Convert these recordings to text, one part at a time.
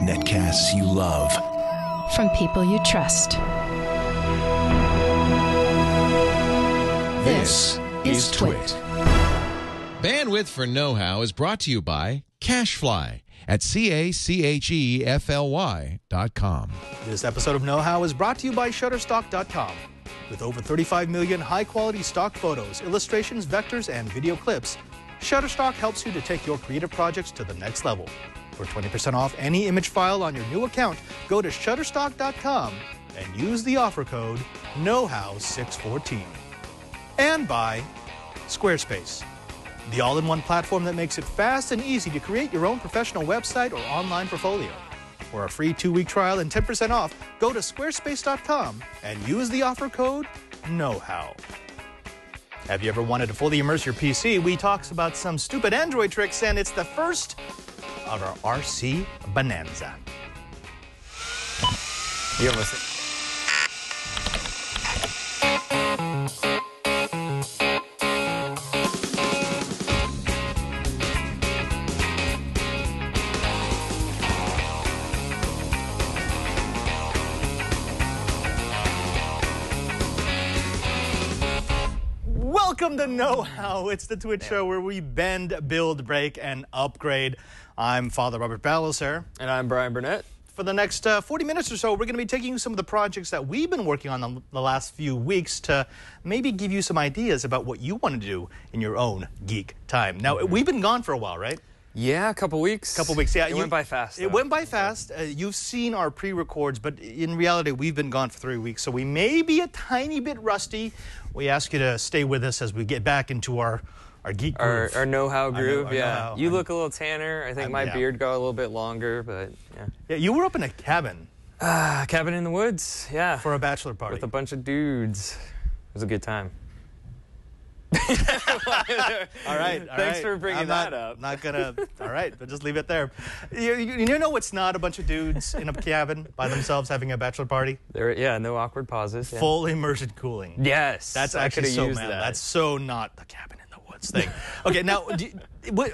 Netcasts you love. From people you trust. This is Twit. Bandwidth for Know-How is brought to you by CacheFly at CACHEFLY.com. This episode of Know-How is brought to you by Shutterstock.com. With over 35 million high-quality stock photos, illustrations, vectors, and video clips, Shutterstock helps you to take your creative projects to the next level. For 20% off any image file on your new account, go to Shutterstock.com and use the offer code KNOWHOW614. And by Squarespace, the all-in-one platform that makes it fast and easy to create your own professional website or online portfolio. For a free 2-week trial and 10% off, go to squarespace.com and use the offer code KNOWHOW. Have you ever wanted to fully immerse your PC? We talks about some stupid Android tricks, and it's the first of our RC Bonanza. You almost... Welcome to Know-How. It's the Twitch show where we bend, build, break, and upgrade. I'm Father Robert Balloser. And I'm Brian Burnett. For the next 40 minutes or so, we're going to be taking you some of the projects that we've been working on the last few weeks to maybe give you some ideas about what you want to do in your own geek time. Now, we've been gone for a while, right? Yeah, a couple weeks. Yeah. It went by fast, though. It went by fast. You've seen our pre-records, but in reality, we've been gone for 3 weeks, so we may be a tiny bit rusty. We ask you to stay with us as we get back into our geek groove. Our know-how groove, our yeah. know-how. You look a little tanner. I think my beard got a little bit longer, but yeah. Yeah, you were up in a cabin. Cabin in the woods, yeah. For a bachelor party. With a bunch of dudes. It was a good time. All right. Thanks for bringing that up. Not gonna. All right, but just leave it there. You know what's not a bunch of dudes in a cabin by themselves having a bachelor party? Yeah, no awkward pauses. Yeah. Full immersion cooling. Yes, that's actually so used that. That's so not the cabin in the woods thing. Okay, now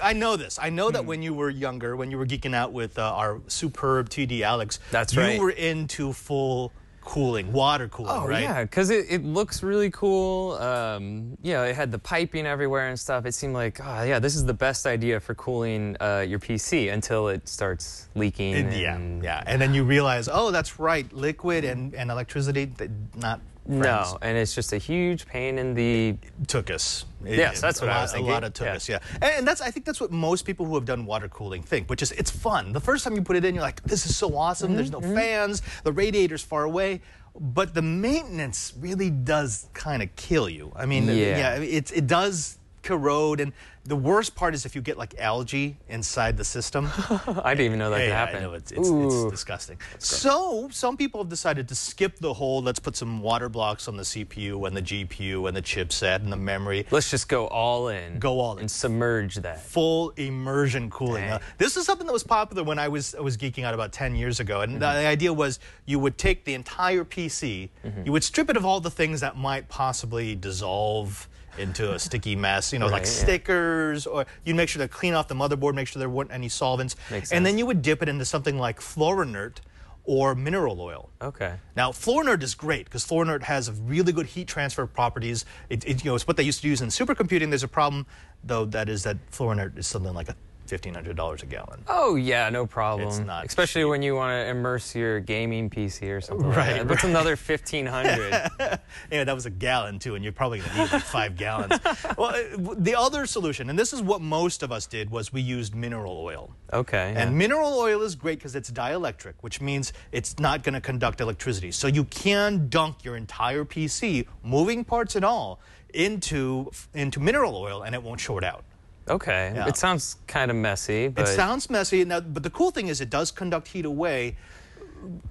I know this. I know that when you were younger, when you were geeking out with our superb TD Alex, that's right. You were into full cooling, water cooling, right? Yeah, because it looks really cool. Yeah, it had the piping everywhere and stuff. It seemed like, oh yeah, this is the best idea for cooling your PC until it starts leaking. Yeah. And then you realize, oh, that's right, liquid and electricity, not friends. No, and it's just a huge pain in the... It took us. Yes, that's what I was thinking. A lot of took us, yeah. And I think that's what most people who have done water cooling think, which is it's fun. The first time you put it in, you're like, this is so awesome. There's no fans. The radiator's far away. But the maintenance really does kind of kill you. I mean, it does corrode, and the worst part is if you get like algae inside the system. I didn't even know that could happen. I know, it's disgusting. So some people have decided to skip the whole, let's put some water blocks on the CPU and the GPU and the chipset and the memory. Let's just go all in. Go all in. And submerge that. Full immersion cooling. This is something that was popular when I was geeking out about 10 years ago. And the idea was you would take the entire PC, you would strip it of all the things that might possibly dissolve into a sticky mess, like stickers, or you'd make sure to clean off the motherboard, make sure there weren't any solvents. And then you would dip it into something like Fluorinert or mineral oil. Okay. Now, Fluorinert is great because Fluorinert has really good heat transfer properties. It's what they used to use in supercomputing. There's a problem, though, that is that Fluorinert is something like $1,500 a gallon. Oh, yeah, no problem. It's not especially cheap. when you want to immerse your gaming PC or something like Right. that. That's another $1,500. Yeah, that was a gallon, too, and you're probably going to need like 5 gallons. Well, the other solution, and this is what most of us did, was we used mineral oil. Okay. And mineral oil is great because it's dielectric, which means it's not going to conduct electricity. So you can dunk your entire PC, moving parts and all, into mineral oil, and it won't short out. Okay. Yeah. It sounds kind of messy, but... It sounds messy, but the cool thing is it does conduct heat away.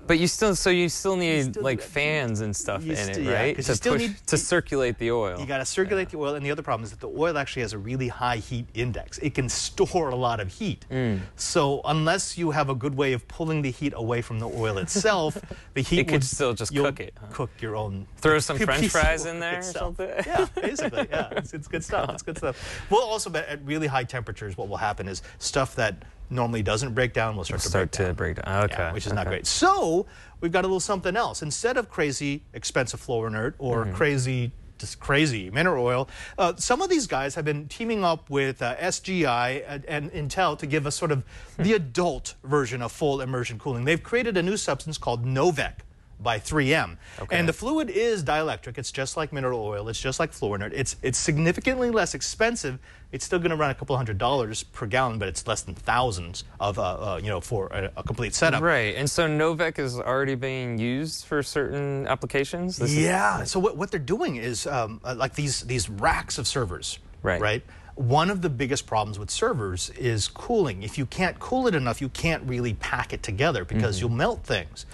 But you still need like fans and stuff in it, right? To circulate the oil. You got to circulate the oil, and the other problem is that the oil actually has a really high heat index. It can store a lot of heat. So unless you have a good way of pulling the heat away from the oil itself, the heat could still just cook it. Cook your own. Throw some French fries in there or something. Yeah, basically. Yeah, it's good stuff. It's good stuff. Well, also at really high temperatures, what will happen is stuff that normally doesn't break down will start to break down. Okay. Yeah, which is not great. So we've got a little something else. Instead of crazy expensive floor inert or crazy mineral oil, some of these guys have been teaming up with SGI and Intel to give us sort of the adult version of full immersion cooling. They've created a new substance called twitkh by 3M. Okay. And the fluid is dielectric. It's just like mineral oil. It's just like floor inert. It's significantly less expensive. It's still going to run a couple $100s per gallon, but it's less than thousands of for a complete setup. Right. And so twitkh is already being used for certain applications. So what they're doing is like these racks of servers. Right. One of the biggest problems with servers is cooling. If you can't cool it enough, you can't really pack it together because you'll melt things.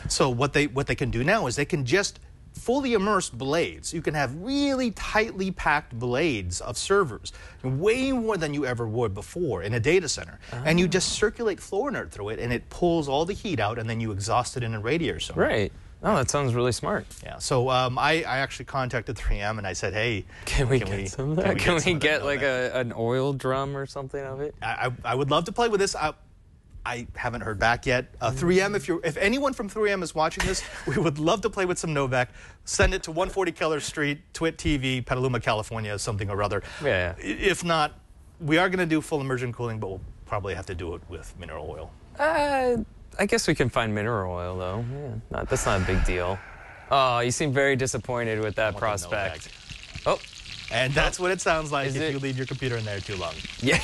So what they can do now is they can just fully immerse blades. You can have really tightly packed blades of servers, way more than you ever would before in a data center. And you just circulate floor inert through it, and it pulls all the heat out, and then you exhaust it in a radiator somewhere. Right. Oh, that sounds really smart. Yeah. So I actually contacted 3M and I said, hey, can we get some of that? Can we get like an oil drum or something of it? I would love to play with this. I haven't heard back yet. 3M, if anyone from 3M is watching this, we would love to play with some twitkh. Send it to 140 Keller Street, Twit TV, Petaluma, California, something or other. Yeah. If not, we are going to do full immersion cooling, but we'll probably have to do it with mineral oil. I guess we can find mineral oil, though. Yeah, that's not a big deal. Oh, you seem very disappointed with that prospect. Oh. And that's what it sounds like if you leave your computer in there too long. Yeah.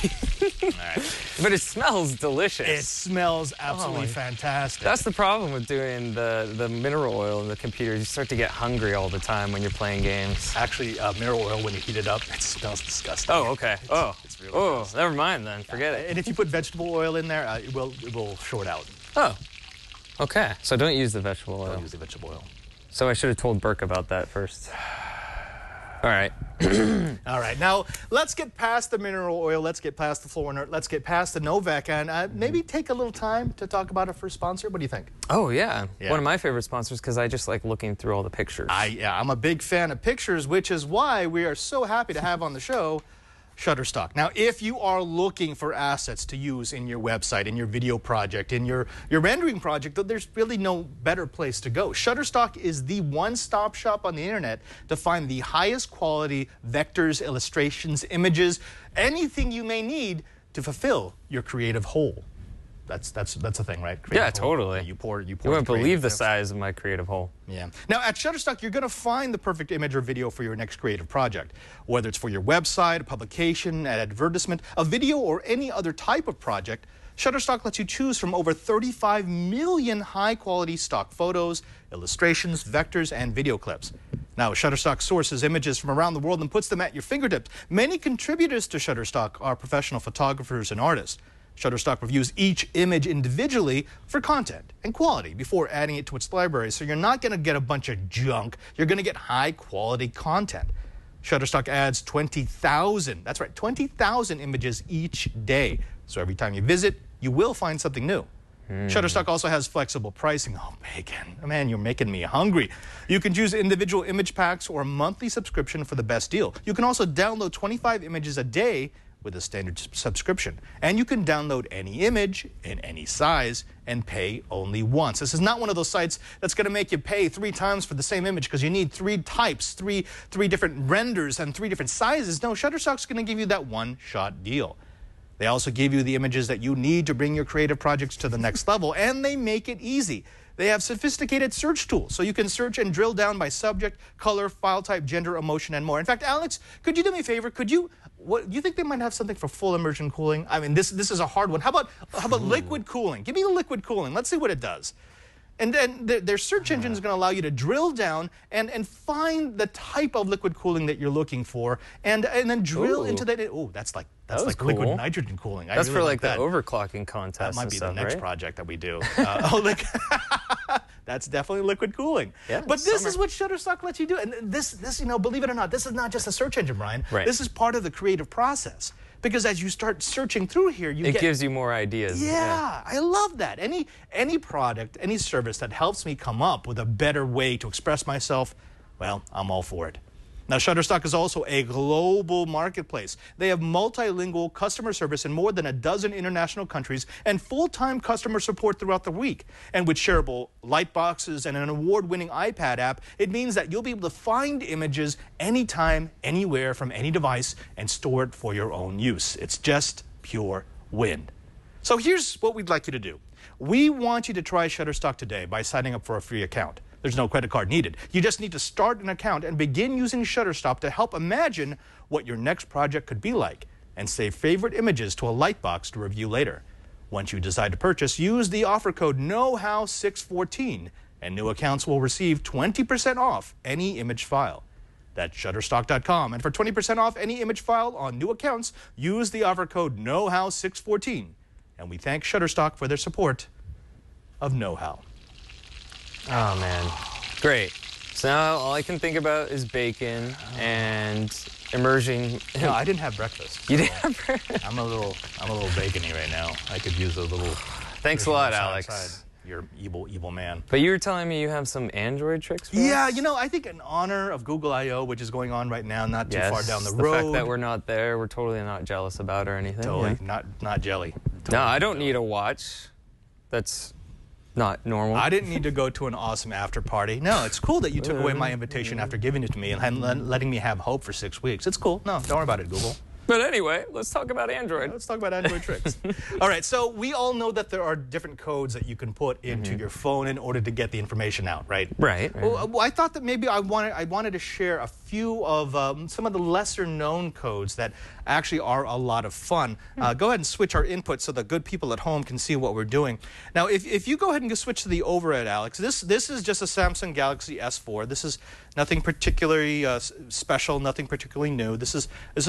All right. But it smells delicious. It smells absolutely fantastic. That's the problem with doing the mineral oil in the computer. You start to get hungry all the time when you're playing games. Actually, mineral oil, when you heat it up, it smells disgusting. Oh, okay. It's really gross. Never mind then. Forget it. And if you put vegetable oil in there, it will short out. Oh. Okay. So don't use the vegetable oil. Don't use the vegetable oil. So I should have told Burke about that first. All right. All right. Now, let's get past the mineral oil. Let's get past the floor inert. Let's get past the twitkh and maybe take a little time to talk about our first sponsor. What do you think? Oh, yeah. One of my favorite sponsors because I just like looking through all the pictures. I'm a big fan of pictures, which is why we are so happy to have on the show Shutterstock. Now, if you are looking for assets to use in your website, in your video project, in your rendering project, there's really no better place to go. Shutterstock is the one-stop shop on the internet to find the highest quality vectors, illustrations, images, anything you may need to fulfill your creative whole. That's a thing, right? Yeah, totally. You wouldn't believe the size of my creative hole. Yeah. Now, at Shutterstock, you're going to find the perfect image or video for your next creative project. Whether it's for your website, a publication, an advertisement, a video, or any other type of project, Shutterstock lets you choose from over 35 million high-quality stock photos, illustrations, vectors, and video clips. Now, Shutterstock sources images from around the world and puts them at your fingertips. Many contributors to Shutterstock are professional photographers and artists. Shutterstock reviews each image individually for content and quality before adding it to its library. So you're not going to get a bunch of junk. You're going to get high-quality content. Shutterstock adds 20,000, that's right, 20,000 images each day. So every time you visit, you will find something new. Shutterstock also has flexible pricing. Oh, bacon. Man, you're making me hungry. You can choose individual image packs or a monthly subscription for the best deal. You can also download 25 images a day with a standard subscription. And you can download any image in any size and pay only once. This is not one of those sites that's going to make you pay 3 times for the same image because you need 3 types, three different renders and 3 different sizes. No, Shutterstock's going to give you that one-shot deal. They also give you the images that you need to bring your creative projects to the next level, and they make it easy. They have sophisticated search tools, so you can search and drill down by subject, color, file type, gender, emotion, and more. In fact, Alex, could you do me a favor? Do you think they might have something for full immersion cooling? I mean, this is a hard one. How about liquid cooling? Give me the liquid cooling. Let's see what it does. And then their search engine is going to allow you to drill down and find the type of liquid cooling that you're looking for, and then drill into that. Oh, that's like cool. Liquid nitrogen cooling. That's really for like the overclocking contest. That might be stuff, the next right? project that we do. That's definitely liquid cooling. Yeah, but this is what Shutterstock lets you do. And this, believe it or not, this is not just a search engine, Brian. Right. This is part of the creative process. Because as you start searching through here, it gives you more ideas. Yeah, I love that. Any product, any service that helps me come up with a better way to express myself, well, I'm all for it. Now, Shutterstock is also a global marketplace. They have multilingual customer service in more than a dozen international countries and full-time customer support throughout the week. And with shareable light boxes and an award-winning iPad app, it means that you'll be able to find images anytime, anywhere, from any device and store it for your own use. It's just pure win. So here's what we'd like you to do. We want you to try Shutterstock today by signing up for a free account. There's no credit card needed. You just need to start an account and begin using Shutterstock to help imagine what your next project could be like and save favorite images to a lightbox to review later. Once you decide to purchase, use the offer code KNOWHOW614 and new accounts will receive 20% off any image file. That's Shutterstock.com. And for 20% off any image file on new accounts, use the offer code KNOWHOW614. And we thank Shutterstock for their support of Know-How. Oh, man. Great. So now all I can think about is bacon and immersion. No, I didn't have breakfast. You didn't have breakfast? I'm a little bacony right now. I could use a little... Thanks a lot, Alex. You're evil man. But you were telling me you have some Android tricks for Yeah, us? you know, I think in honor of Google I.O., which is going on right now, not too far down the road. road. The fact that we're not there, we're totally not jealous about or anything. Totally, yeah. not jelly. Totally No, I don't need a watch. That's not normal. I didn't need to go to an awesome after party. No, it's cool that you took away my invitation after giving it to me and letting me have hope for 6 weeks. It's cool. No, don't worry about it, Google. But anyway, let's talk about Android. Let's talk about Android tricks. All right, so we all know that there are different codes that you can put into your phone in order to get the information out, right? Right. Well, I thought that maybe I wanted to share a few of some of the lesser known codes that actually are a lot of fun. Go ahead and switch our input so the good people at home can see what we're doing. Now, if you go ahead and switch to the overhead, Alex, this is just a Samsung Galaxy S4. This is nothing particularly special, nothing particularly new. This is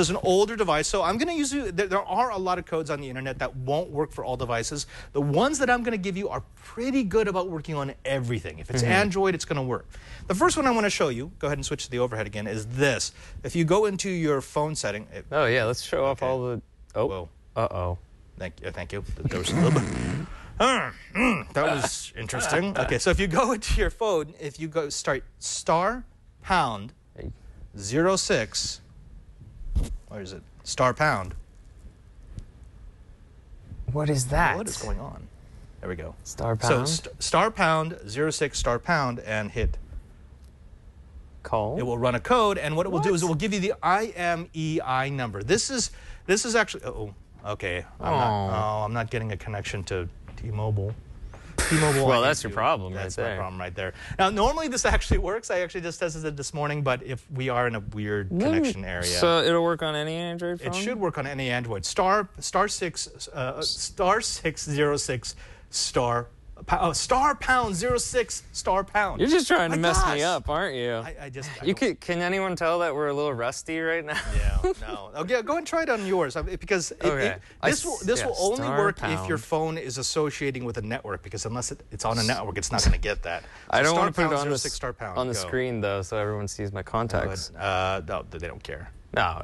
an older device. So I'm going to use there are a lot of codes on the internet that won't work for all devices. The ones that I'm going to give you are pretty good about working on everything. If it's Android, it's going to work. The first one I want to show you, go ahead and switch to the overhead again, is this. If you go into your phone setting. Oh, yeah, let's show off all the... Oh, whoa. uh-oh. Thank you. There was a little bit. That was interesting. Okay, so if you go into your phone, if you go start *#06, where is it? *#. What is that? What is going on? There we go. *#. So *#06 and hit call. It will run a code, and what it will do is it will give you the IMEI number. This is actually. Okay. I'm not getting a connection to T-Mobile. Well, that's your problem right there. That's my problem right there. Now, normally this actually works. I actually just tested it this morning, but if we are in a weird connection area. So it'll work on any Android phone? It should work on any Android. *606 *#06 You're just trying to mess me up, aren't you? Can anyone tell that we're a little rusty right now? Yeah, no. Okay, go and try it on yours because this will only work if your phone is associating with a network, because unless it's on a network, it's not going to get that. So I don't want to put it on the screen though, so everyone sees my contacts. No, they don't care. No.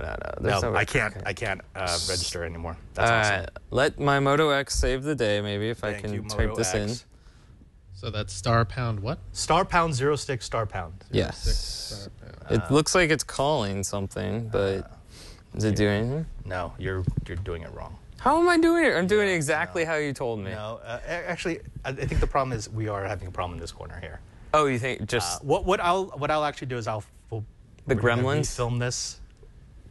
I can't register anymore. That's awesome. Let my Moto X save the day, maybe, if I can type this in. So that's *# what? *#06 *#. Yes. It looks like it's calling something, but does it do anything? No, you're doing it wrong. How am I doing it? I'm doing it exactly how you told me. No, actually, I think the problem is we are having a problem in this corner here. Oh, you think just what I'll actually do is the gremlins film this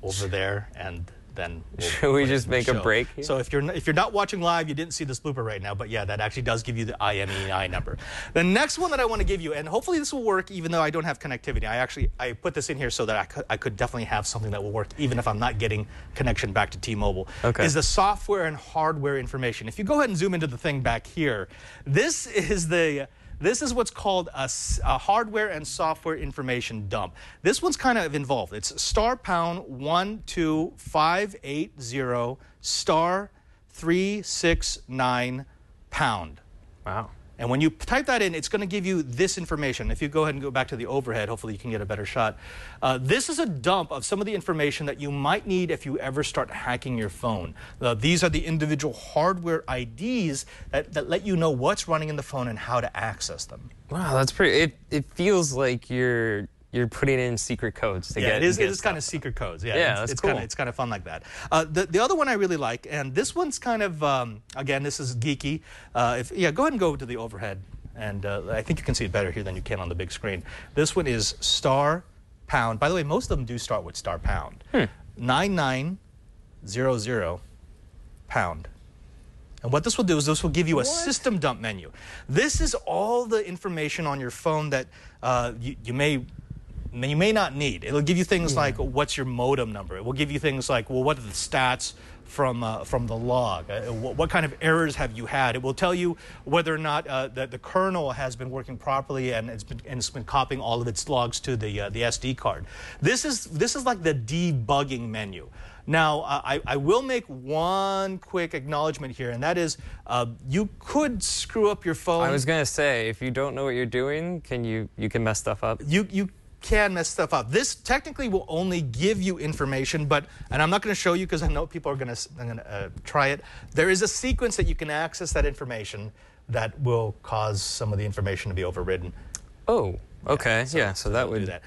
over there, and then should we just make a break here? So if you're not watching live, you didn't see this blooper right now, but yeah, that actually does give you the IMEI number. The next one that I want to give you, and hopefully this will work even though I don't have connectivity. I put this in here so that I could definitely have something that will work even if I'm not getting connection back to T-Mobile. Okay. Is the software and hardware information. If you go ahead and zoom into the thing back here, this is what's called a hardware and software information dump. This one's kind of involved. It's *12580 *369#. Wow. And when you type that in, it's going to give you this information. If you go ahead and go back to the overhead, hopefully you can get a better shot. This is a dump of some of the information that you might need if you ever start hacking your phone. These are the individual hardware IDs that let you know what's running in the phone and how to access them. Wow, that's pretty. It feels like you're you're putting in secret codes to get. It is kind of secret codes. That's cool. It's kind of fun like that. The other one I really like, and this one's kind of again, this is geeky. Go ahead and go to the overhead, and I think you can see it better here than you can on the big screen. This one is star pound. By the way, most of them do start with star pound. 9900 pound. And what this will do is this will give you a system dump menu. This is all the information on your phone that you may not need. It'll give you things like what's your modem number. It will give you things like, well, what are the stats from the log? What kind of errors have you had? It will tell you whether or not the kernel has been working properly and it's been copying all of its logs to the SD card. This is like the debugging menu. Now, I will make one quick acknowledgement here, and that is you could screw up your phone. I was going to say, if you don't know what you're doing, you can mess stuff up. You can mess stuff up. This technically will only give you information, and I'm not going to show you because I know people are going to try it. There is a sequence that you can access that information that will cause some of the information to be overridden. Oh. Okay, so that would do that.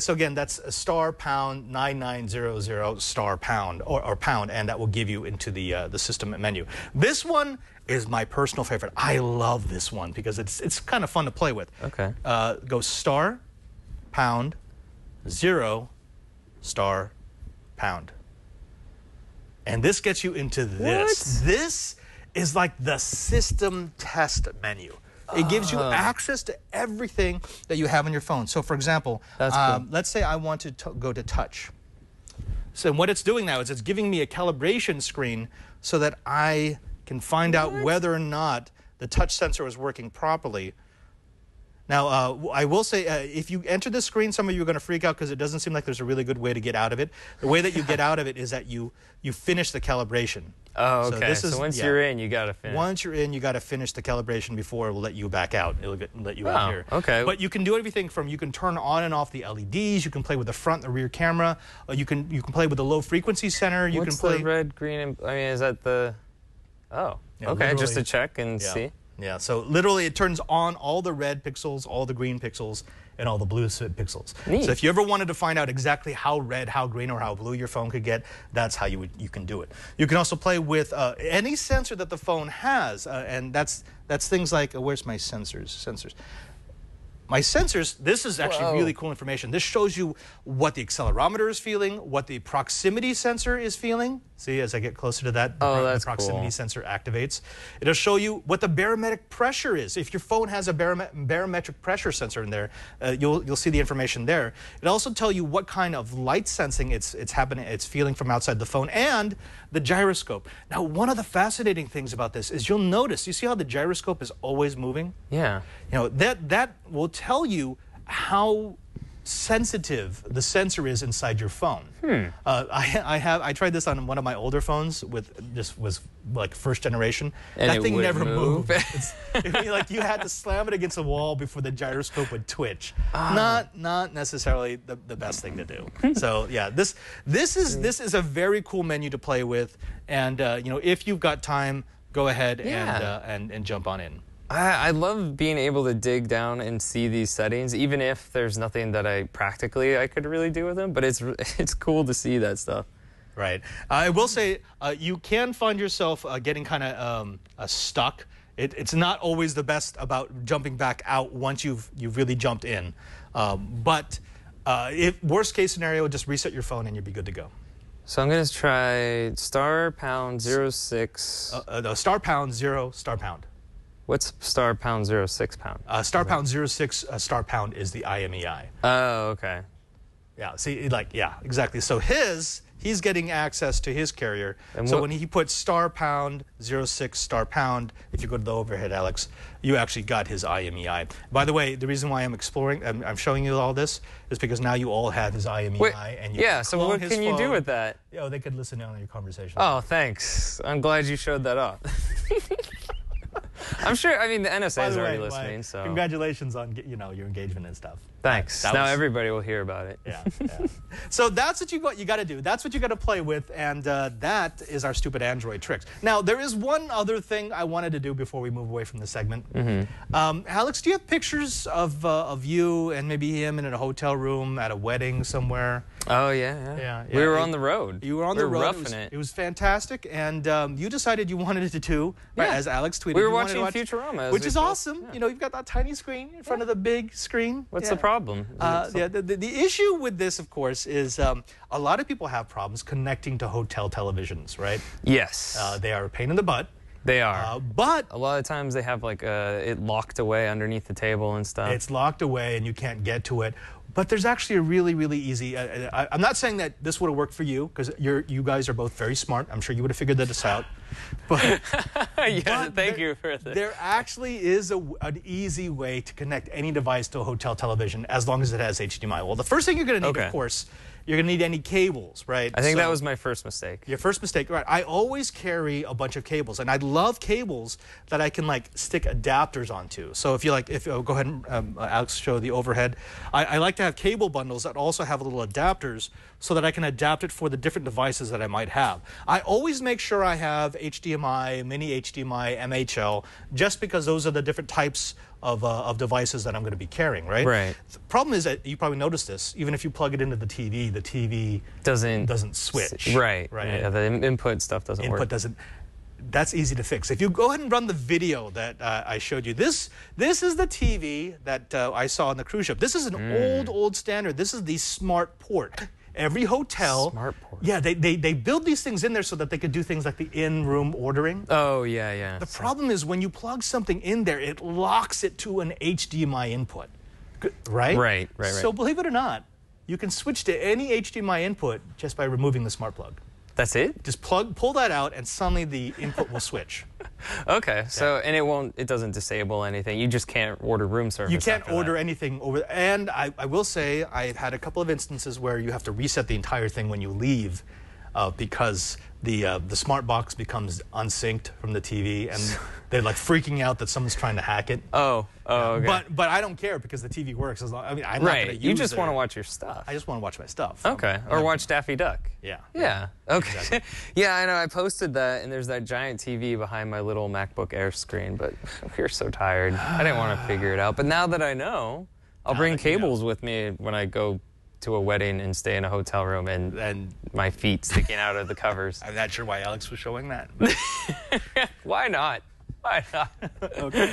So again, that's a star pound 9900 star pound or pound, and that will give you into the system menu. This one is my personal favorite. I love this one because it's kind of fun to play with. Okay. Go star pound 0 star pound, and this gets you into this. What? This is like the system test menu. It gives you access to everything that you have on your phone. So, for example, cool. Let's say I want to go to touch. So what it's doing now is it's giving me a calibration screen so that I can find out whether or not the touch sensor is working properly. Now, I will say, if you enter this screen, some of you are going to freak out because it doesn't seem like there's a really good way to get out of it. The way that you get out of it is that you finish the calibration. Oh, okay. So once you're in, you got to finish. Once you're in, you got to finish the calibration before it will let you back out. It'll let you out here. Okay. But you can do everything from you can turn on and off the LEDs. You can play with the front and the rear camera. You can play with the low frequency center. What's the red, green, and I mean, is that the? Oh, yeah, okay. Just to check and see. Yeah, so literally it turns on all the red pixels, all the green pixels, and all the blue pixels. Neat. So if you ever wanted to find out exactly how red, how green, or how blue your phone could get, that's how you can do it. You can also play with any sensor that the phone has, and that's things like, where's my sensors? My sensors, this is actually really cool information. This shows you what the accelerometer is feeling, what the proximity sensor is feeling. See, as I get closer to that, the proximity sensor activates. It'll show you what the barometric pressure is. If your phone has a barometric pressure sensor in there, you'll see the information there. It'll also tell you what kind of light sensing it's feeling from outside the phone, and the gyroscope. Now, one of the fascinating things about this is you'll notice, you see how the gyroscope is always moving? Yeah. You know, that will tell you how sensitive the sensor is inside your phone. I tried this on one of my older phones was like first generation. And that thing never move. moved. Like you had to slam it against a wall before the gyroscope would twitch. Not necessarily the best thing to do. So yeah, this is a very cool menu to play with, and you know, if you've got time, go ahead and jump on in. I love being able to dig down and see these settings, even if there's nothing that I could really do with them. But it's cool to see that stuff. Right. I will say you can find yourself getting kind of stuck. It's not always the best about jumping back out once you've really jumped in. But if worst case scenario, just reset your phone and you'll be good to go. So I'm going to try star pound 06. No, star pound 0 star pound. What's star pound 06 pound? Star pound 06 star pound is the IMEI. Oh, okay. Yeah, see, exactly. So he's getting access to his carrier. And so when he puts star pound 06 star pound, if you go to the overhead, Alex, you actually got his IMEI. By the way, the reason why I'm showing you all this is because now you all have his IMEI. And you can so what can you do with that? They could listen in on your conversation. Oh, thanks. I'm glad you showed that off. I'm sure. I mean, the NSA By is the already way, listening. So congratulations on your engagement and stuff. thanks. That Now was- everybody will hear about it. Yeah. So that's what you got to do. That's what you got to play with, and that is our stupid Android tricks. Now there is one other thing I wanted to do before we move away from the segment. Alex, do you have pictures of you and maybe him in a hotel room at a wedding somewhere? Oh yeah. Yeah. We were on the road. You were on we the were road. roughing it. It was fantastic, and you decided you wanted to do, right, Yeah. as Alex tweeted. We were you wanted watching to watch, Futurama, as which we is said. awesome. Yeah. You know, you've got that tiny screen in front of the big screen. What's Yeah. the problem? Yeah, the issue with this, of course, is a lot of people have problems connecting to hotel televisions, right? Yes. They are a pain in the butt. They are. But A lot of times they have like it locked away underneath the table and stuff. it's locked away and you can't get to it. But there's actually a really, really easy. I'm not saying that this would have worked for you because you guys are both very smart. I'm sure you would have figured this out. But, yeah, thank there- you for that. There actually is an easy way to connect any device to a hotel television as long as it has HDMI. Well, the first thing you're going to need, Okay. of course, you're going to need any cables, right? I think that So- was my first mistake. Your first mistake, right? I always carry a bunch of cables, and I love cables that I can like stick adapters onto. So if you like, go ahead and Alex, show the overhead. I like to have cable bundles that also have little adapters so that I can adapt it for the different devices that I might have. I always make sure I have HDMI, mini HDMI, MHL, just because those are the different types of devices that I'm going to be carrying, right? Right. The problem is that you probably noticed this. Even if you plug it into the TV Doesn't switch. Right. Right. Yeah, the input stuff doesn't Input work. doesn't. That's easy to fix. If you go ahead and run the video that I showed you, this is the TV that I saw on the cruise ship. This is an old standard. This is the smart port. Every hotel, Smart port. yeah, they build these things in there so that they could do things like the in-room ordering. Oh yeah, yeah. The problem is when you plug something in there, it locks it to an HDMI input, right? Right. So believe it or not, you can switch to any HDMI input just by removing the smart plug. That's it? Just pull that out, and suddenly the input will switch. Okay. So and it doesn't disable anything. You just can't order room service. You can't after order that. anything over. And I will say I've had a couple of instances where you have to reset the entire thing when you leave, because the smart box becomes unsynced from the TV, and they're like freaking out that someone's trying to hack it. Oh, okay. But I don't care because the TV works as long. I mean, I'm not going to right. use You just it. want to watch your stuff. I just want to watch my stuff. Okay. Or watch Daffy Duck. Yeah. Yeah. Okay. Exactly. Yeah, I know. I posted that, and there's that giant TV behind my little MacBook Air screen, but we were so tired. I didn't want to figure it out. But now that I know, I'll bring that you know. cables with me when I go to a wedding and stay in a hotel room, and And my feet sticking out of the covers. I'm not sure why Alex was showing that. Why not? Why not? Okay.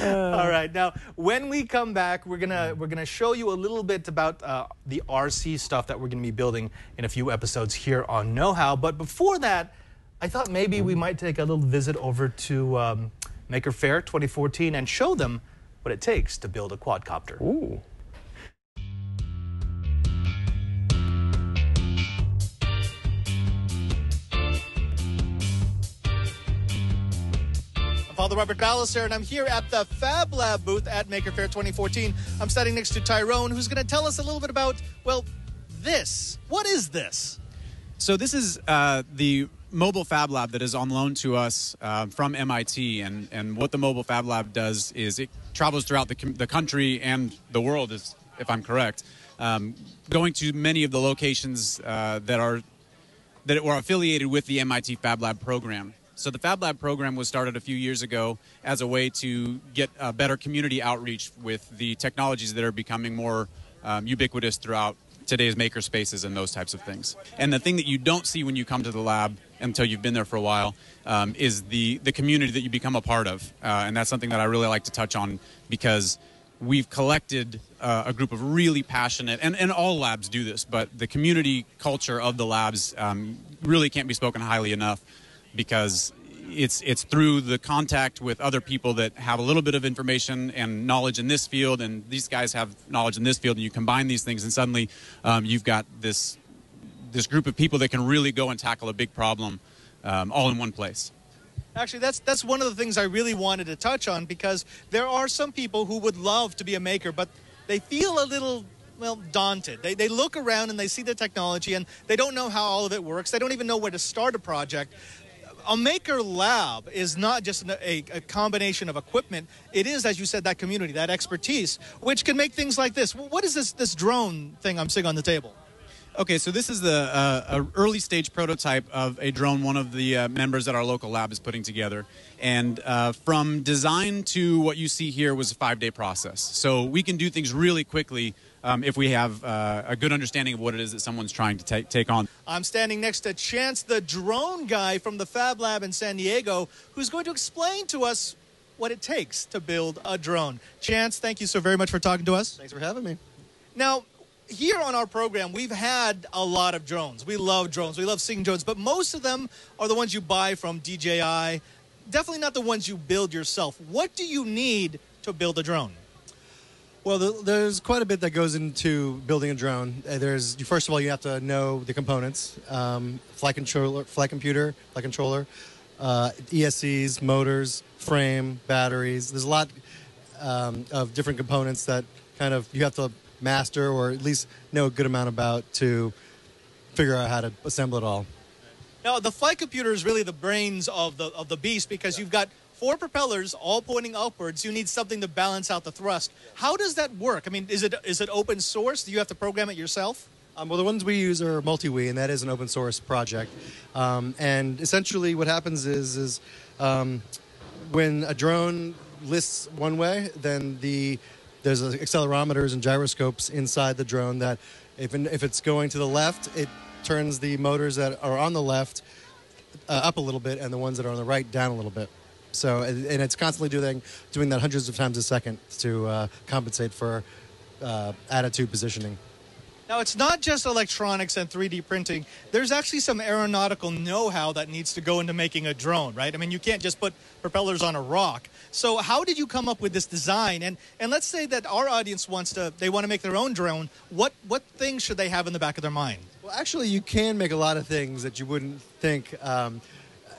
All right. Now, when we come back, we're gonna show you a little bit about the RC stuff that we're gonna be building in a few episodes here on Know How. But before that, I thought maybe we might take a little visit over to Maker Faire 2014 and show them what it takes to build a quadcopter. Ooh. I'm Father Robert Ballister, and I'm here at the Fab Lab booth at Maker Faire 2014. I'm standing next to Tyrone, who's going to tell us a little bit about, well, this. What is this? So this is the mobile Fab Lab that is on loan to us from MIT, and what the mobile Fab Lab does is it travels throughout the country and the world, if I'm correct, going to many of the locations that are affiliated with the MIT Fab Lab program. So the Fab Lab program was started a few years ago as a way to get better community outreach with the technologies that are becoming more ubiquitous throughout today's maker spaces and those types of things. And the thing that you don't see when you come to the lab until you've been there for a while is the community that you become a part of. And that's something that I really like to touch on because we've collected a group of really passionate, and all labs do this, but the community culture of the labs really can't be spoken highly enough because it's through the contact with other people that have a little bit of information and knowledge in this field, and these guys have knowledge in this field, and you combine these things, and suddenly you've got this group of people that can really go and tackle a big problem all in one place. Actually, that's one of the things I really wanted to touch on, because there are some people who would love to be a maker, but they feel a little, well, daunted. They look around and they see the technology and they don't know how all of it works. They don't even know where to start a project. a maker lab is not just a combination of equipment. It is, as you said, that community, that expertise, which can make things like this. What is this drone thing I'm seeing on the table? Okay, so this is the early stage prototype of a drone one of the members at our local lab is putting together. And from design to what you see here was a 5-day process. So we can do things really quickly if we have a good understanding of what it is that someone's trying to take on. I'm standing next to Chance, the drone guy from the Fab Lab in San Diego, who's going to explain to us what it takes to build a drone. Chance, thank you so very much for talking to us. Thanks for having me. Now, here on our program, we've had a lot of drones. We love drones. We love seeing drones, but most of them are the ones you buy from DJI. Definitely not the ones you build yourself. What do you need to build a drone? Well, there's quite a bit that goes into building a drone. First of all, you have to know the components: flight computer, flight controller, ESCs, motors, frame, batteries. There's a lot of different components that kind of you have to master or at least know a good amount about to figure out how to assemble it all. Now, the flight computer is really the brains of the beast because you've got 4 propellers all pointing upwards. You need something to balance out the thrust. How does that work? I mean, is it open source? Do you have to program it yourself? Well, the ones we use are multi-wii, and that is an open source project. And essentially what happens is when a drone lists one way, then there's accelerometers and gyroscopes inside the drone that if it's going to the left, it turns the motors that are on the left up a little bit and the ones that are on the right down a little bit. So, and it's constantly doing that hundreds of times a second to compensate for attitude positioning. Now, it's not just electronics and 3D printing. There's actually some aeronautical know-how that needs to go into making a drone, right? I mean, you can't just put propellers on a rock. So how did you come up with this design? And let's say that our audience they want to make their own drone. What things should they have in the back of their mind? Well, actually, you can make a lot of things that you wouldn't think.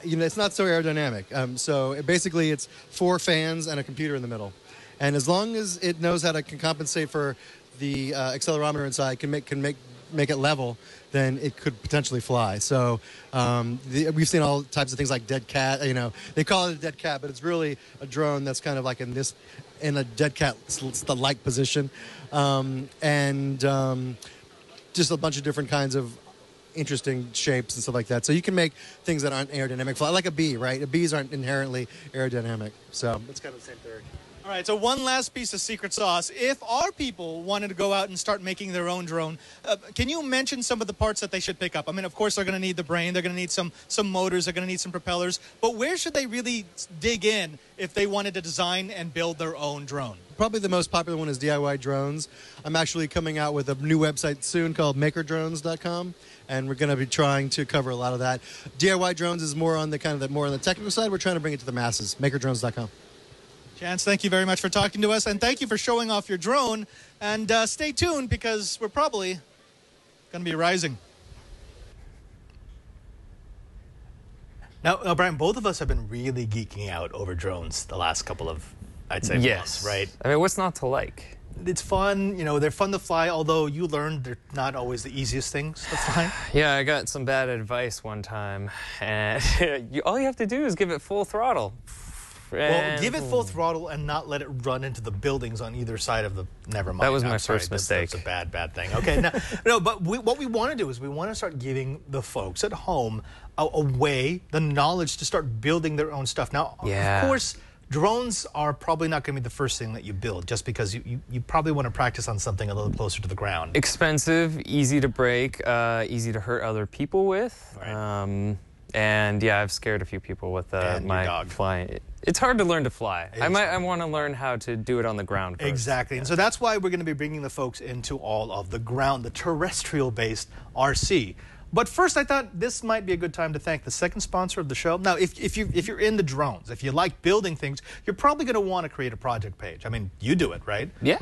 It's not so aerodynamic. So basically, it's 4 fans and a computer in the middle. And as long as it knows how to compensate for the accelerometer inside, can make it level, then it could potentially fly. So we've seen all types of things like dead cat. They call it a dead cat, but it's really a drone that's kind of like in a dead cat-like position, and just a bunch of different kinds of interesting shapes and stuff like that. So you can make things that aren't aerodynamic fly, like a bee, right? Bees aren't inherently aerodynamic, so it's kind of the same theory. All right, so one last piece of secret sauce. If our people wanted to go out and start making their own drone, can you mention some of the parts that they should pick up? I mean, of course, they're going to need the brain. They're going to need some motors. They're going to need some propellers. But where should they really dig in if they wanted to design and build their own drone? Probably the most popular one is DIY drones. I'm actually coming out with a new website soon called makerdrones.com, and we're going to be trying to cover a lot of that. DIY drones is more on the technical side. We're trying to bring it to the masses. Makerdrones.com. Chance, thank you very much for talking to us, and thank you for showing off your drone. And stay tuned because we're probably going to be rising. Now, Brian, both of us have been really geeking out over drones the last couple of, I'd say, months, right? I mean, what's not to like? It's fun. They're fun to fly, although you learned they're not always the easiest things to fly. Yeah, I got some bad advice one time, and all you have to do is give it full throttle. Well, give it full throttle and not let it run into the buildings on either side of the... Never mind. That was my first mistake. That's a bad thing. Okay, but what we want to do is we want to start giving the folks at home a way, the knowledge to start building their own stuff. Now, of course, drones are probably not going to be the first thing that you build, just because you probably want to practice on something a little closer to the ground. Expensive, easy to break, easy to hurt other people with. Right. And yeah, I've scared a few people with my dog. flying. It's hard to learn to fly. I want to learn how to do it on the ground first. Exactly. And so that's why we're going to be bringing the folks into all of the ground, the terrestrial-based RC. But first, I thought this might be a good time to thank the second sponsor of the show. Now, if you're into drones, if you like building things, you're probably going to want to create a project page. I mean, you do it, right? Yeah.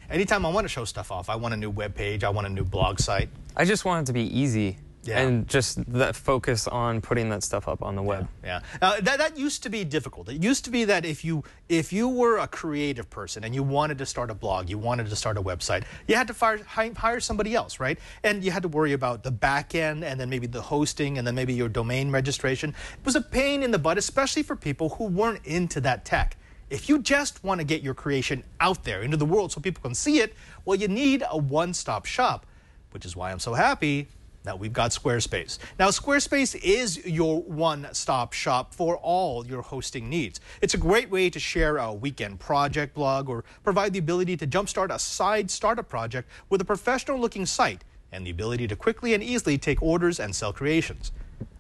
Anytime I want to show stuff off, I want a new web page, I want a new blog site. I just want it to be easy. Yeah. And just that focus on putting that stuff up on the web. Yeah. That used to be difficult. It used to be that if you were a creative person and you wanted to start a blog, you wanted to start a website, you had to hire somebody else, right? And you had to worry about the back end and then maybe the hosting and then maybe your domain registration. It was a pain in the butt, especially for people who weren't into that tech. If you just want to get your creation out there into the world so people can see it, well, you need a one-stop shop, which is why I'm so happy that we've got Squarespace. Now, Squarespace is your one-stop shop for all your hosting needs. It's a great way to share a weekend project blog or provide the ability to jumpstart a side startup project with a professional-looking site and the ability to quickly and easily take orders and sell creations.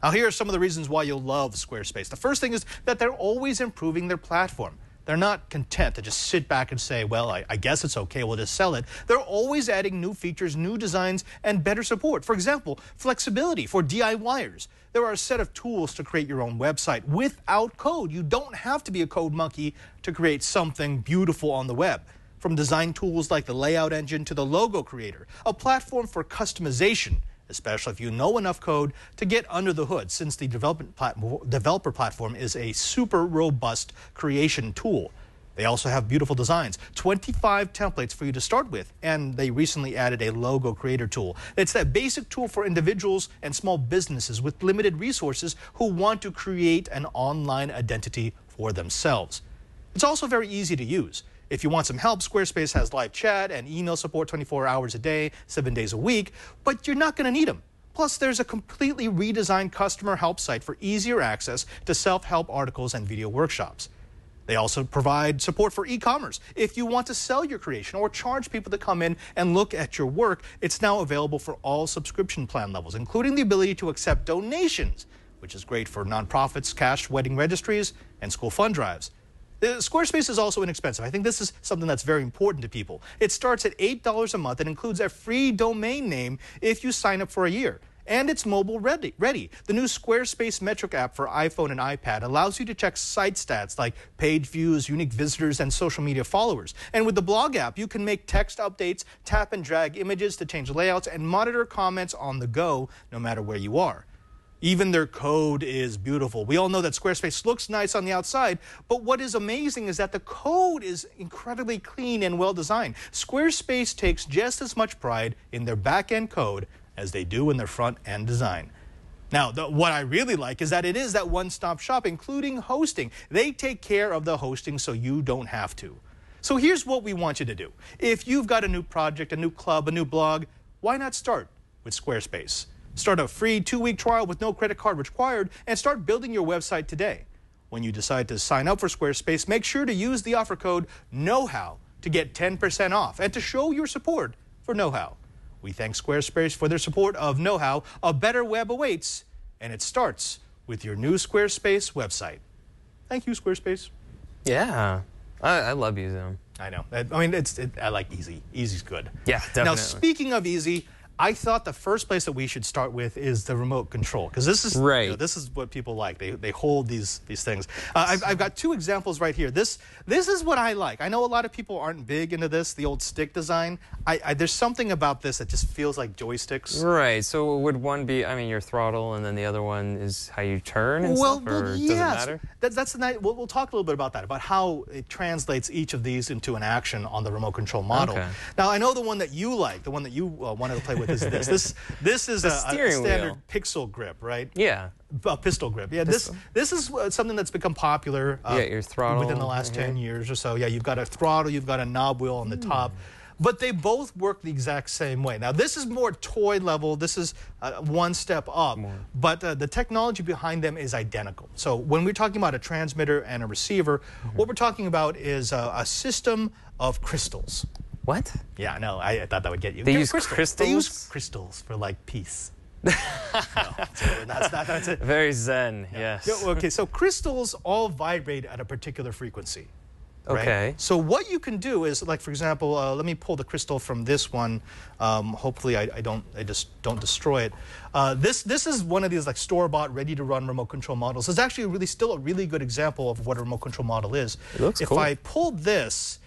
Now, here are some of the reasons why you'll love Squarespace. The first thing is that they're always improving their platform. They're not content to just sit back and say, well, I guess it's okay, we'll just sell it. They're always adding new features, new designs, and better support. For example, flexibility for DIYers. There are a set of tools to create your own website without code. You don't have to be a code monkey to create something beautiful on the web. From design tools like the layout engine to the logo creator, a platform for customization, especially if you know enough code to get under the hood, since the developer platform is a super robust creation tool. They also have beautiful designs, 25 templates for you to start with, and they recently added a logo creator tool. It's that basic tool for individuals and small businesses with limited resources who want to create an online identity for themselves. It's also very easy to use. If you want some help, Squarespace has live chat and email support 24 hours a day, 7 days a week, but you're not going to need them. Plus, there's a completely redesigned customer help site for easier access to self-help articles and video workshops. They also provide support for e-commerce. If you want to sell your creation or charge people to come in and look at your work, it's now available for all subscription plan levels, including the ability to accept donations, which is great for nonprofits, cash wedding registries, and school fund drives. Squarespace is also inexpensive. I think this is something that's very important to people. It starts at $8 a month and includes a free domain name if you sign up for a year. And it's mobile ready. The new Squarespace metric app for iPhone and iPad allows you to check site stats like page views, unique visitors, and social media followers. And with the blog app, you can make text updates, tap and drag images to change layouts, and monitor comments on the go no matter where you are. Even their code is beautiful. We all know that Squarespace looks nice on the outside, but what is amazing is that the code is incredibly clean and well designed. Squarespace takes just as much pride in their back-end code as they do in their front-end design. Now, what I really like is that it is that one-stop shop, including hosting. They take care of the hosting so you don't have to. So here's what we want you to do. If you've got a new project, a new club, a new blog, why not start with Squarespace? Start a free 2-week trial with no credit card required and start building your website today. When you decide to sign up for Squarespace, make sure to use the offer code KNOWHOW to get 10% off and to show your support for KnowHow. We thank Squarespace for their support of KnowHow. A better web awaits, and it starts with your new Squarespace website. Thank you, Squarespace. Yeah, I love using them. I know. I mean, I like easy. Easy's good. Yeah, definitely. Now, speaking of easy, I thought the first place that we should start with is the remote control, because this is this is what people like. They hold these things. I've got two examples right here. This is what I like. I know a lot of people aren't big into this, the old stick design. There's something about this that just feels like joysticks. Right. So would one be, I mean, your throttle, and then the other one is how you turn and stuff, or does it matter? That's the night. We'll talk a little bit about that, about how it translates each of these into an action on the remote control model. Okay. Now, I know the one that you like, the one that you wanted to play with is this. This is a standard pixel grip, right? Yeah. Pistol grip. Yeah. This is something that's become popular. Your throttle within the last 10 years or so. Yeah. You've got a throttle. You've got a knob wheel on the top. But they both work the exact same way. Now, this is more toy level. This is one step up. But the technology behind them is identical. So when we're talking about a transmitter and a receiver, what we're talking about is a system of crystals. What? Yeah, no, I thought that would get you. They use crystals? They use crystals for, like, peace. No, that's it. Very zen, yes. Okay, so crystals all vibrate at a particular frequency. Right? Okay. So what you can do is, like, for example, let me pull the crystal from this one. Hopefully I just don't destroy it. This is one of these, like, store-bought, ready-to-run remote control models. It's actually still a really good example of what a remote control model is. It looks cool. If I pulled this.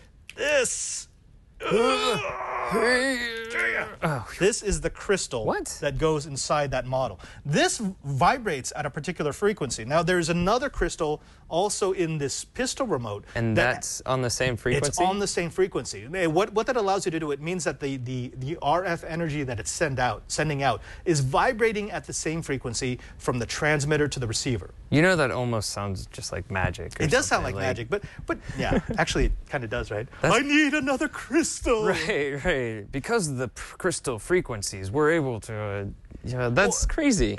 This is the crystal that goes inside that model. This vibrates at a particular frequency. Now, there's another crystal also in this pistol remote. And that's on the same frequency? It's on the same frequency. What that allows you to do, it means that the RF energy that it's sending out is vibrating at the same frequency from the transmitter to the receiver. You know, that almost sounds just like magic. It does sound like magic, but yeah, actually it kind of does, right? I need another crystal. Right. Because of the crystal frequencies, we're able to, that's crazy.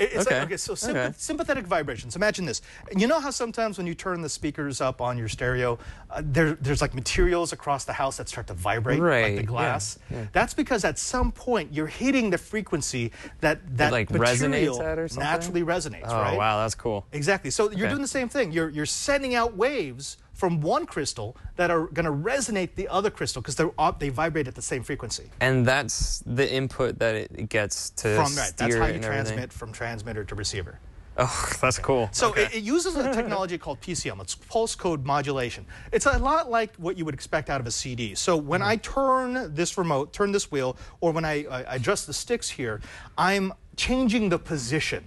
So sympathetic vibrations. Imagine this. You know how sometimes when you turn the speakers up on your stereo, there's like materials across the house that start to vibrate, like the glass? Yeah. That's because at some point you're hitting the frequency that like material resonates at or something? Naturally resonates, right? Oh, wow, that's cool. Exactly. So you're doing the same thing. You're sending out waves from one crystal that are going to resonate the other crystal because they vibrate at the same frequency. And that's the input that it gets to steer. That's how you transmit from transmitter to receiver. Oh, that's cool. So it uses a technology called PCM. It's pulse code modulation. It's a lot like what you would expect out of a CD. So when I turn this remote, turn this wheel, or when I adjust the sticks here, I'm changing the position.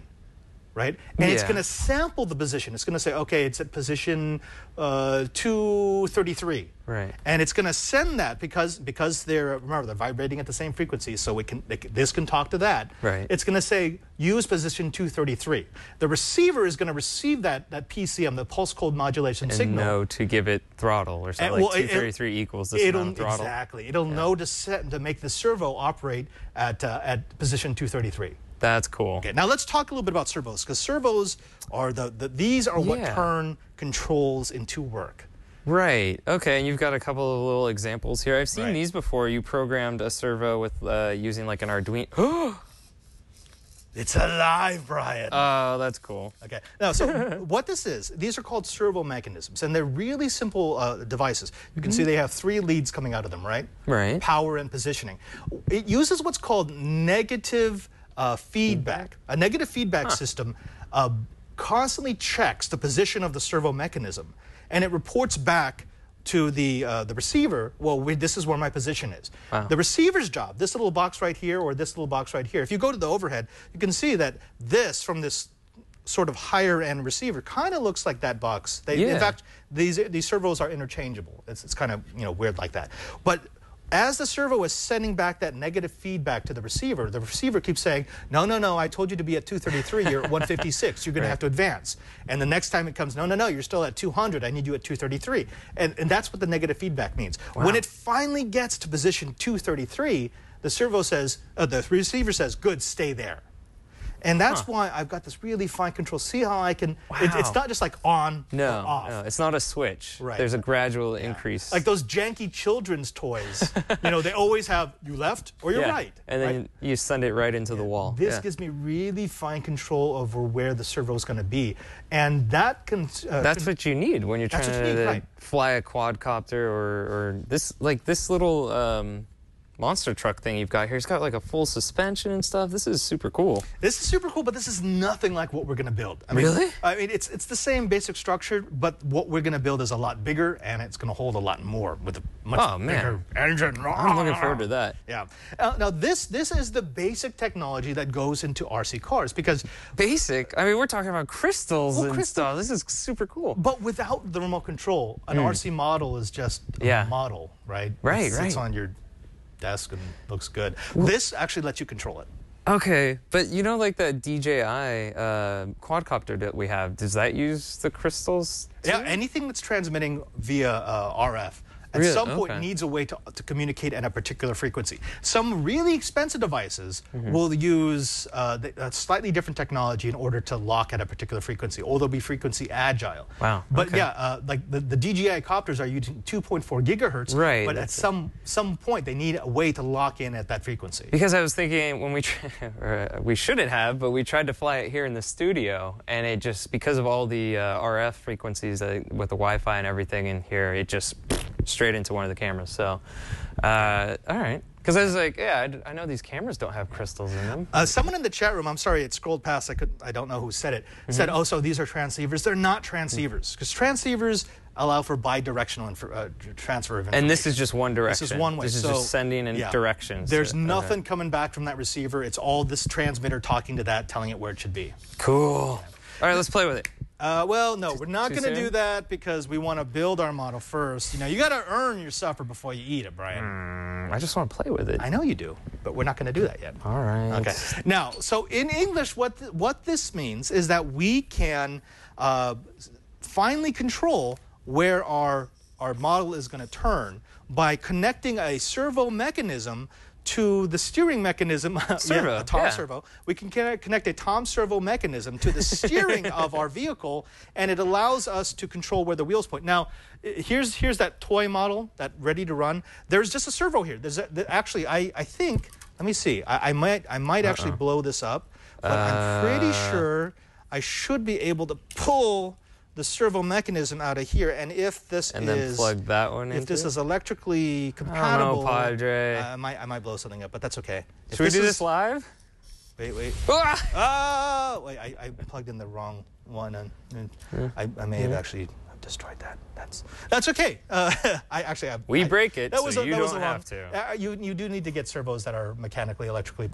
Right? And it's going to sample the position. It's going to say, okay, it's at position 233. Right. And it's going to send that because they're vibrating at the same frequency, so this can talk to that. Right. It's going to say, use position 233. The receiver is going to receive that PCM, the pulse code modulation signal. And know to give it throttle or something, like 233 equals this amount of throttle. Exactly. It'll know to make the servo operate at position 233. That's cool. Okay, now let's talk a little bit about servos, because servos are these are what turn controls into work. Right. Okay, and you've got a couple of little examples here. I've seen these before. You programmed a servo with using like an Arduino. It's alive, Brian. Oh, that's cool. Okay. Now, so what this is, these are called servo mechanisms, and they're really simple devices. You can see they have 3 leads coming out of them, right? Right. Power and positioning. It uses what's called negative feedback. A negative feedback system constantly checks the position of the servo mechanism, and it reports back to the receiver, well, this is where my position is. Wow. The receiver's job, this little box right here or this little box right here, if you go to the overhead, you can see that this, from this sort of higher-end receiver, kind of looks like that box. In fact, these servos are interchangeable. It's kind of weird like that. But as the servo is sending back that negative feedback to the receiver keeps saying, no, I told you to be at 233, you're at 156, you're going to have to advance. And the next time it comes, no, you're still at 200, I need you at 233. And that's what the negative feedback means. Wow. When it finally gets to position 233, the servo says, the receiver says, good, stay there. And that's why I've got this really fine control. See how I can, it's not just like on or off. No, it's not a switch. Right. There's a gradual increase. Like those janky children's toys. They always have you left or you're right. And then you send it right into the wall. This gives me really fine control over where the servo is going to be. And that can... that's what you need when you're trying to fly a quad copter or this little... monster truck thing you've got here. It's got like a full suspension and stuff. This is super cool. This is super cool, but this is nothing like what we're going to build. Really? I mean, it's the same basic structure, but what we're going to build is a lot bigger, and it's going to hold a lot more with a much bigger engine. I'm looking forward to that. Yeah. Now, this is the basic technology that goes into RC cars, because... Basic? I mean, we're talking about crystals and stuff. This is super cool. But without the remote control, an RC model is just a model, right? Right, it sits on your desk and looks good. This actually lets you control it. Okay, but like the DJI quadcopter that we have, does that use the crystals too? Yeah, anything that's transmitting via RF at some point needs a way to communicate at a particular frequency. Some really expensive devices will use a slightly different technology in order to lock at a particular frequency, or they'll be frequency agile. Wow. But like the DJI copters are using 2.4 gigahertz, but at some point they need a way to lock in at that frequency. Because I was thinking when we shouldn't have, but we tried to fly it here in the studio, and it just, because of all the RF frequencies with the Wi-Fi and everything in here, it just straight into one of the cameras. So, all right. Because I was like, I know these cameras don't have crystals in them. Someone in the chat room, I'm sorry, it scrolled past, I don't know who said it, said, oh, so these are transceivers. They're not transceivers, because transceivers allow for bidirectional transfer of information. And this is just one direction. This is one way. This is just sending in directions. There's nothing coming back from that receiver. It's all this transmitter talking to that, telling it where it should be. Cool. All right, let's play with it. Well, no, we're not Too going to soon? do that because we want to build our model first. You know, you got to earn your supper before you eat it, Brian. I just want to play with it. I know you do, but we're not going to do that yet. All right. Okay. Now, so in English, what this means is that we can finally control where our model is going to turn by connecting a servo mechanism to the steering mechanism, Servo, a tom servo. We can connect a tom servo mechanism to the steering of our vehicle, and it allows us to control where the wheels point. Now, here's that toy model, that ready to run. There's just a servo here. Actually, I think, let me see. I might actually blow this up, but I'm pretty sure I should be able to pull the servo mechanism out of here, and if this then plug that one if this is electrically compatible, I don't know, Padre. I might blow something up, but that's okay. Should we do this live? Wait. Ah! Oh, wait, I plugged in the wrong one, and I may have actually destroyed that. That's okay. We break it, that was so you that was don't a long, have to. You do need to get servos that are mechanically, electrically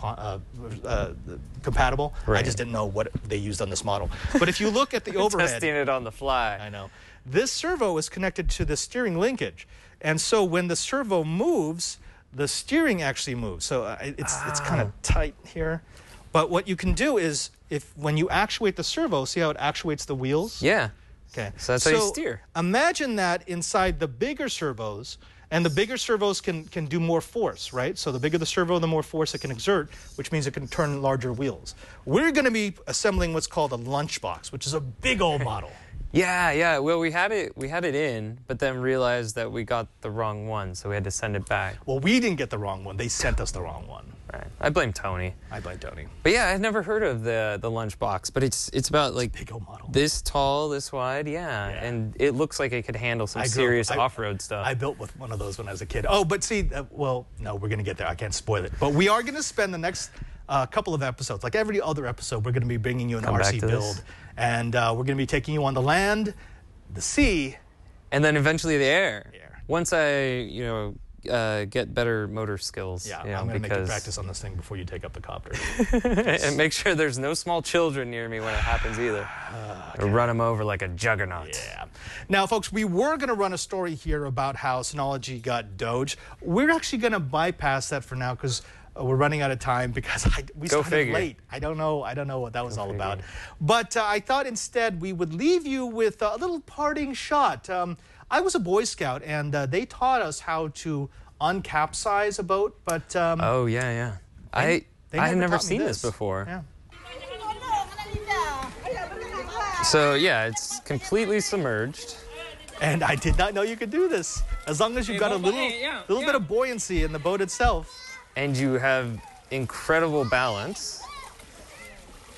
compatible. Right. I just didn't know what they used on this model. But if you look at the overhead, Testing it on the fly. I know. This servo is connected to the steering linkage, and so when the servo moves, the steering actually moves. So it's kind of tight here. But what you can do is, when you actuate the servo, see how it actuates the wheels? Yeah. Okay. So that's how you steer. Imagine that inside the bigger servos, and the bigger servos can do more force, right? So the bigger the servo, the more force it can exert, which means it can turn larger wheels. We're going to be assembling what's called a lunchbox, which is a big old model. Yeah. Well, we had it in, but then realized that we got the wrong one, so we had to send it back. Well, we didn't get the wrong one. They sent us the wrong one. Right. I blame Tony. I blame Tony. But yeah, I'd never heard of the lunchbox, but it's about like big old model. This tall, this wide, and it looks like it could handle some serious off-road stuff. I built with one of those when I was a kid. Oh, but see, well, no, we're going to get there. I can't spoil it. But we are going to spend the next couple of episodes, like every other episode, we're going to be bringing you an RC build. And we're going to be taking you on the land, the sea, and then eventually the air. Yeah. Once I, get better motor skills. Yeah, I'm going to make you practice on this thing before you take up the copter. And make sure there's no small children near me when it happens either. Or run them over like a juggernaut. Yeah. Now, folks, we were going to run a story here about how Synology got Doge. We're actually going to bypass that for now because we're running out of time because we started late. I don't know what that was all about. But I thought instead we would leave you with a little parting shot. I was a Boy Scout, and they taught us how to uncapsize a boat, but... oh, yeah. I had never seen this before. Yeah. So, yeah, it's completely submerged. And I did not know you could do this. As long as you've got a little bit of buoyancy in the boat itself. And you have incredible balance.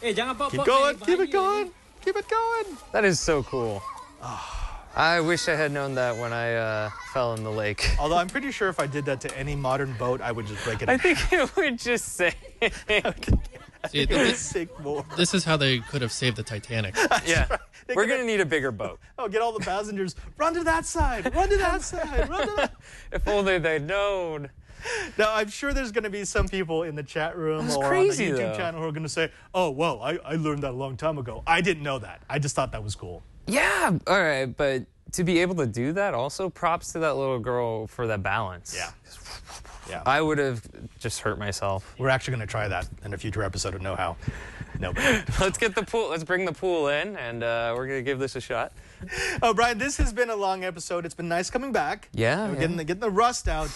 Keep going, keep it going, keep it going. That is so cool. I wish I had known that when I fell in the lake. Although I'm pretty sure if I did that to any modern boat, I would just break it. I think it would just say. See, this is how they could have saved the Titanic. Yeah. Right. We're going to need a bigger boat. Oh, get all the passengers. Run to that side. Run to that side. Run to that. If only they'd known. Now, I'm sure there's going to be some people in the chat room or crazy, on the YouTube channel who are going to say, oh, whoa, I learned that a long time ago. I didn't know that. I just thought that was cool. Yeah, all right, but to be able to do that, also props to that little girl for that balance. Yeah. Yeah. I would have just hurt myself. We're actually going to try that in a future episode of Know How. No. Let's get the pool. Let's bring the pool in, and we're going to give this a shot. Oh, Brian, this has been a long episode. It's been nice coming back. Yeah. We're getting the rust out.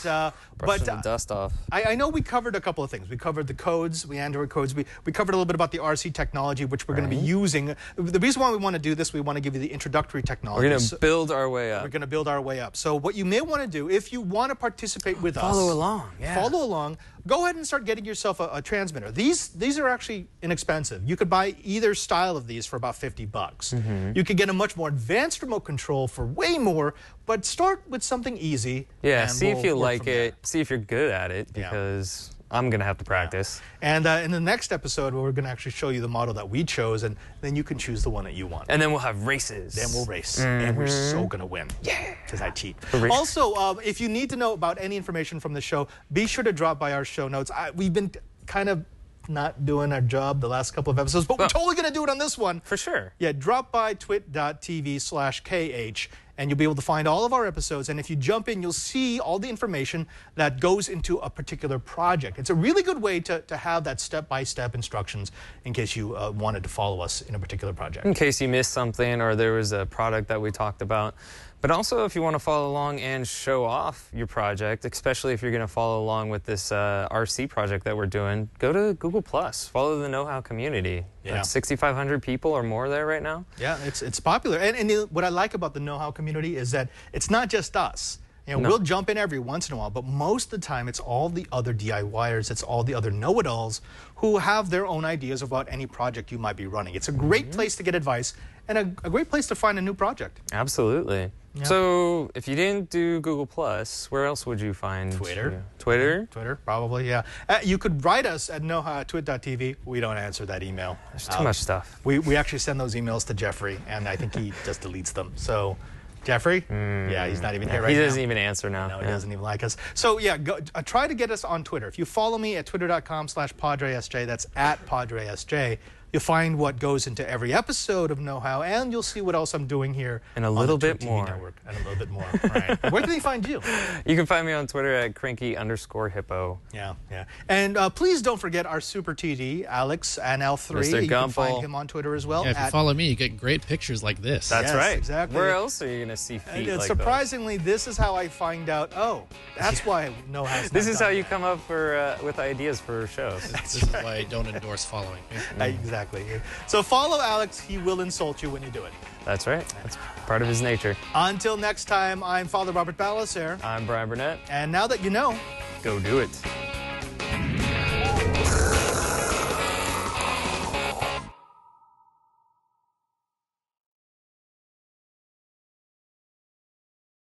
Brushing the dust off. I know we covered a couple of things. We covered the codes, the Android codes. We covered a little bit about the RC technology, which we're going to be using. The reason why we want to do this, we want to give you the introductory technology. We're going to build our way up. We're going to build our way up. So what you may want to do, if you want to participate with us. Follow along. Yeah. Follow along. Go ahead and start getting yourself a transmitter. These are actually inexpensive. You could buy either style of these for about $50. Mm-hmm. You could get a much more advanced remote control for way more, but start with something easy. Yeah, see if you like it. See if you're good at it, because I'm going to have to practice. Yeah. And in the next episode, we're going to actually show you the model that we chose, and then you can choose the one that you want. And then we'll have races. Then we'll race. And we're so going to win. Yeah. Because I cheat. Also, if you need to know about any information from the show, be sure to drop by our show notes. We've been kind of not doing our job the last couple of episodes, but we're totally going to do it on this one. For sure. Yeah, drop by twit.tv/KH, and you'll be able to find all of our episodes. And if you jump in, you'll see all the information that goes into a particular project. It's a really good way to have that step-by-step instructions in case you wanted to follow us in a particular project. In case you missed something or there was a product that we talked about. But also, if you want to follow along and show off your project, especially if you're going to follow along with this RC project that we're doing, go to Google+. Follow the Know How community. Yeah. Like 6,500 people or more there right now. Yeah, it's popular. And what I like about the Know How community is that it's not just us. You know, we'll jump in every once in a while, but most of the time it's all the other DIYers, it's all the other know-it-alls who have their own ideas about any project you might be running. It's a great place to get advice and a great place to find a new project. Absolutely. Yeah. So if you didn't do Google+, where else would you find? Twitter. Twitter? Twitter, probably, yeah. You could write us at knowhow@twit.tv. We don't answer that email. There's too much stuff. We actually send those emails to Jeffrey, and I think he just deletes them. So, Jeffrey? Yeah, he's not even here right now. He doesn't even answer now. No, he doesn't even like us. So, yeah, try to get us on Twitter. If you follow me at twitter.com/PadreSJ, that's at PadreSJ, you'll find what goes into every episode of Know How, and you'll see what else I'm doing here and a little bit more. Network, and a little bit more. Right. Where can they find you? You can find me on Twitter at cranky_hippo. Yeah, yeah. And please don't forget our Super TD, Alex and L3. Mr. You can find him on Twitter as well. Yeah, if you follow me, you get great pictures like this. That's right. Exactly. Where else are you going to see feet like surprisingly, this is how I find out, that's why I know how. This is how you come up with ideas for shows. This is why I don't endorse following. Exactly. So follow Alex. He will insult you when you do it. That's right. That's part of his nature. Until next time, I'm Father Robert Balacer. I'm Brian Burnett. And now that you know, go do it.